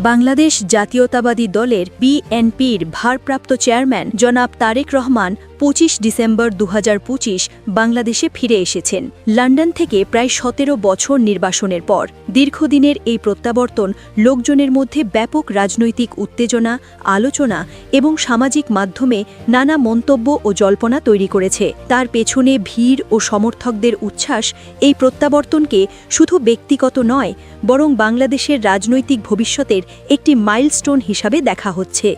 বাংলাদেশ জাতীয়তাবাদী দলের বিএনপির ভারপ্রাপ্ত চেয়ারম্যান জনাব তারেক রহমান ২৫ ডিসেম্বর ২০২৫ বাংলাদেশে ফিরে এসেছেন লন্ডন থেকে প্রায় ১৭ বছর নির্বাসনের পর। দীর্ঘদিনের এই প্রত্যাবর্তন লোকজনের মধ্যে ব্যাপক রাজনৈতিক উত্তেজনা, আলোচনা এবং সামাজিক মাধ্যমে নানা মন্তব্য ও জল্পনা তৈরি করেছে। তার পেছনে ভিড় ও সমর্থকদের উচ্ছ্বাস এই প্রত্যাবর্তনকে শুধু ব্যক্তিগত নয়, বরং বাংলাদেশের রাজনৈতিক ভবিষ্যতের একটি মাইলস্টোন হিসাবে দেখা হচ্ছে।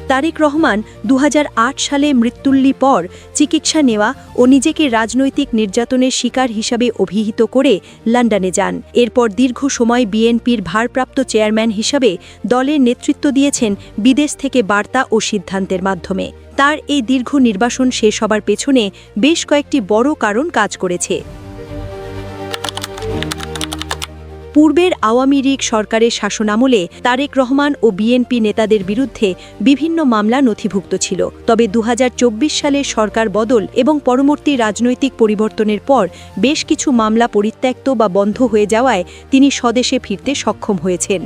তারেক রহমান ২০০৮ সালে মৃত্যুল্লি পর চিকিৎসা নেওয়া ও নিজেকে রাজনৈতিক নির্যাতনের শিকার হিসাবে অভিহিত করে লন্ডনে যান। এরপর দীর্ঘ সময় বিএনপির ভারপ্রাপ্ত চেয়ারম্যান হিসাবে দলের নেতৃত্ব দিয়েছেন বিদেশ থেকে বার্তা ও সিদ্ধান্তের মাধ্যমে। তার এই দীর্ঘ নির্বাসন শেষ হবার পেছনে বেশ কয়েকটি বড় কারণ কাজ করেছে। পূর্বের আওয়ামী লীগ সরকারের শাসনামলে তারেক রহমান ও বিএনপি নেতাদের বিরুদ্ধে বিভিন্ন মামলা নথিভুক্ত ছিল। তবে ২০২৪ সালে সরকার বদল এবং পরবর্তী রাজনৈতিক পরিবর্তনের পর বেশ কিছু মামলা পরিত্যক্ত বা বন্ধ হয়ে যাওয়ায় তিনি স্বদেশে ফিরতে সক্ষম হয়েছেন।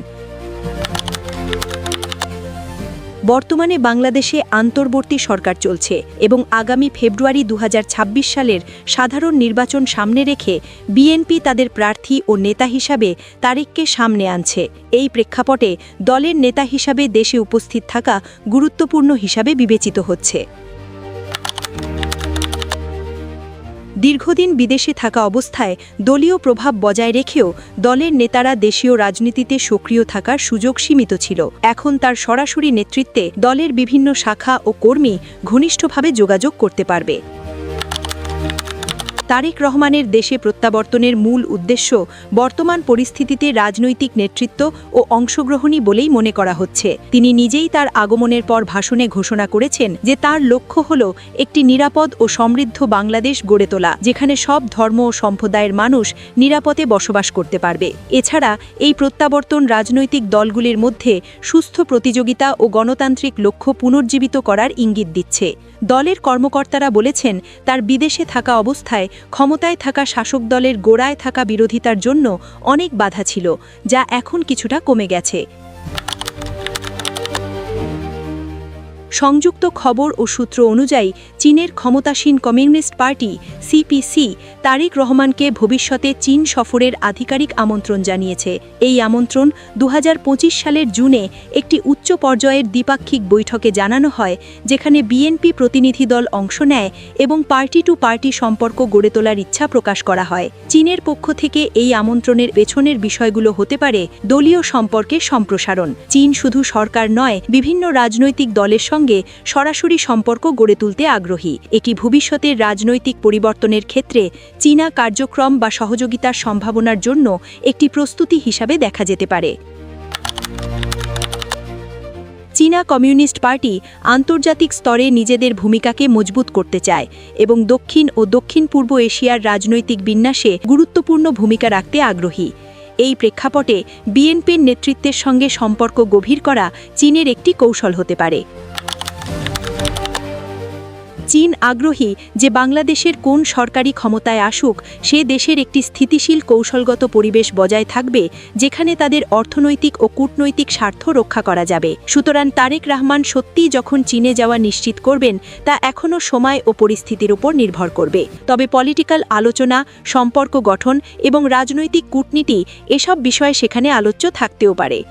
বর্তমানে বাংলাদেশে অন্তর্বর্তী সরকার চলছে এবং আগামী ফেব্রুয়ারি ২০২৬ সালের সাধারণ নির্বাচন সামনে রেখে বিএনপি তাদের প্রার্থী ও নেতা হিসাবে তারেককে সামনে আনছে। এই প্রেক্ষাপটে দলের নেতা হিসাবে দেশে উপস্থিত থাকা গুরুত্বপূর্ণ হিসাবে বিবেচিত হচ্ছে। দীর্ঘদিন বিদেশে থাকা অবস্থায় দলীয় প্রভাব বজায় রেখেও দলের নেতারা দেশীয় রাজনীতিতে সক্রিয় থাকার সুযোগ সীমিত ছিল। এখন তার সরাসরি নেতৃত্বে দলের বিভিন্ন শাখা ও কর্মী ঘনিষ্ঠভাবে যোগাযোগ করতে পারবে। তারেক রহমানের দেশে প্রত্যাবর্তনের মূল উদ্দেশ্য বর্তমান পরিস্থিতিতে রাজনৈতিক নেতৃত্ব ও অংশগ্রহণই বলেই মনে করা হচ্ছে। তিনি নিজেই তার আগমনের পর ভাষণে ঘোষণা করেছেন যে তার লক্ষ্য হল একটি নিরাপদ ও সমৃদ্ধ বাংলাদেশ গড়ে তোলা, যেখানে সব ধর্ম ও সম্প্রদায়ের মানুষ নিরাপদে বসবাস করতে পারবে। এছাড়া এই প্রত্যাবর্তন রাজনৈতিক দলগুলির মধ্যে সুস্থ প্রতিযোগিতা ও গণতান্ত্রিক লক্ষ্য পুনর্জীবিত করার ইঙ্গিত দিচ্ছে। দলের কর্মকর্তারা বলেছেন, তার বিদেশে থাকা অবস্থায় ক্ষমতায় থাকা শাসক দলের গোড়ায় থাকা বিরোধিতার জন্য অনেক বাধা ছিল, যা এখন কিছুটা কমে গেছে। সংযুক্ত খবর ও সূত্র অনুযায়ী চীনের ক্ষমতাসীন কমিউনিস্ট পার্টি সিপিসি তারেক রহমানকে ভবিষ্যতে চীন সফরের আধিকারিক আমন্ত্রণ জানিয়েছে। এই আমন্ত্রণ ২০২৫ সালের জুনে একটি উচ্চ পর্যায়ের দ্বিপাক্ষিক বৈঠকে জানানো হয়, যেখানে বিএনপি প্রতিনিধি দল অংশ নেয় এবং পার্টি টু পার্টি সম্পর্ক গড়ে তোলার ইচ্ছা প্রকাশ করা হয়। চীনের পক্ষ থেকে এই আমন্ত্রণের পেছনের বিষয়গুলো হতে পারে দলীয় সম্পর্কের সম্প্রসারণ। চীন শুধু সরকার নয়, বিভিন্ন রাজনৈতিক দলের সঙ্গে সরাসরি সম্পর্ক গড়ে তুলতে আগ্রহী। এটি ভবিষ্যতের রাজনৈতিক পরিবর্তনের ক্ষেত্রে চীনা কার্যক্রম বা সহযোগিতার সম্ভাবনার জন্য একটি প্রস্তুতি হিসাবে দেখা যেতে পারে। চীনা কমিউনিস্ট পার্টি আন্তর্জাতিক স্তরে নিজেদের ভূমিকাকে মজবুত করতে চায় এবং দক্ষিণ ও দক্ষিণ পূর্ব এশিয়ার রাজনৈতিক বিন্যাসে গুরুত্বপূর্ণ ভূমিকা রাখতে আগ্রহী। এই প্রেক্ষাপটে বিএনপির নেতৃত্বের সঙ্গে সম্পর্ক গভীর করা চীনের একটি কৌশল হতে পারে। চীন আগ্রহী যে বাংলাদেশের কোন সরকারি ক্ষমতায় আসুক, সে দেশের একটি স্থিতিশীল কৌশলগত পরিবেশ বজায় থাকবে, যেখানে তাদের অর্থনৈতিক ও কূটনৈতিক স্বার্থ রক্ষা করা যাবে। সুতরাং তারেক রহমান সত্যিই যখন চীনে যাওয়া নিশ্চিত করবেন, তা এখনও সময় ও পরিস্থিতির উপর নির্ভর করবে। তবে পলিটিক্যাল আলোচনা, সম্পর্ক গঠন এবং রাজনৈতিক কূটনীতি এসব বিষয়ে সেখানে আলোচ্য থাকতেও পারে।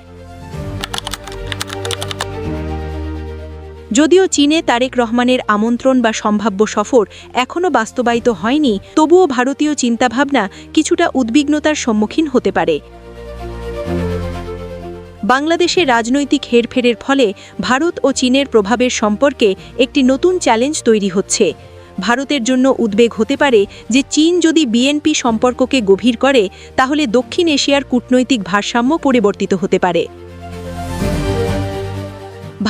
যদিও চীনে তারেক রহমানের আমন্ত্রণ বা সম্ভাব্য সফর এখনও বাস্তবায়িত হয়নি, তবুও ভারতীয় চিন্তাভাবনা কিছুটা উদ্বিগ্নতার সম্মুখীন হতে পারে। বাংলাদেশে রাজনৈতিক হেরফেরের ফলে ভারত ও চীনের প্রভাবের সম্পর্কে একটি নতুন চ্যালেঞ্জ তৈরি হচ্ছে। ভারতের জন্য উদ্বেগ হতে পারে যে চীন যদি বিএনপি সম্পর্ককে গভীর করে, তাহলে দক্ষিণ এশিয়ার কূটনৈতিক ভারসাম্য পরিবর্তিত হতে পারে।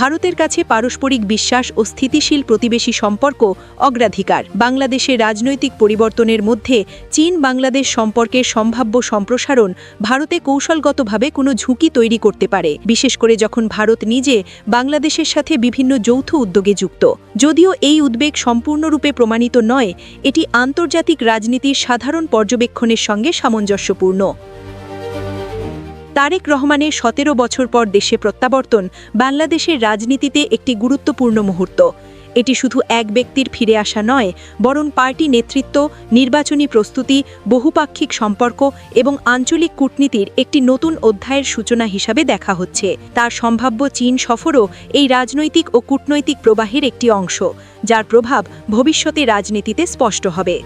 ভারতের কাছে পারস্পরিক বিশ্বাস ও স্থিতিশীল প্রতিবেশী সম্পর্ক অগ্রাধিকার। বাংলাদেশের রাজনৈতিক পরিবর্তনের মধ্যে চীন বাংলাদেশ সম্পর্কের সম্ভাব্য সম্প্রসারণ ভারতে কৌশলগতভাবে কোনো ঝুঁকি তৈরি করতে পারে, বিশেষ করে যখন ভারত নিজে বাংলাদেশের সাথে বিভিন্ন যৌথ উদ্যোগে যুক্ত। যদিও এই উদ্বেগ সম্পূর্ণরূপে প্রমাণিত নয়, এটি আন্তর্জাতিক রাজনীতির সাধারণ পর্যবেক্ষণের সঙ্গে সামঞ্জস্যপূর্ণ। তারেক রহমানের ১৭ বছর পর দেশে প্রত্যাবর্তন বাংলাদেশের রাজনীতিতে একটি গুরুত্বপূর্ণ মুহূর্ত। এটি শুধু এক ব্যক্তির ফিরে আসা নয়, বরং পার্টি নেতৃত্ব, নির্বাচনী প্রস্তুতি, বহুপাক্ষিক সম্পর্ক এবং আঞ্চলিক কূটনীতির একটি নতুন অধ্যায়ের সূচনা হিসাবে দেখা হচ্ছে। তার সম্ভাব্য চীন সফরও এই রাজনৈতিক ও কূটনৈতিক প্রবাহের একটি অংশ, যার প্রভাব ভবিষ্যতে রাজনীতিতে স্পষ্ট হবে।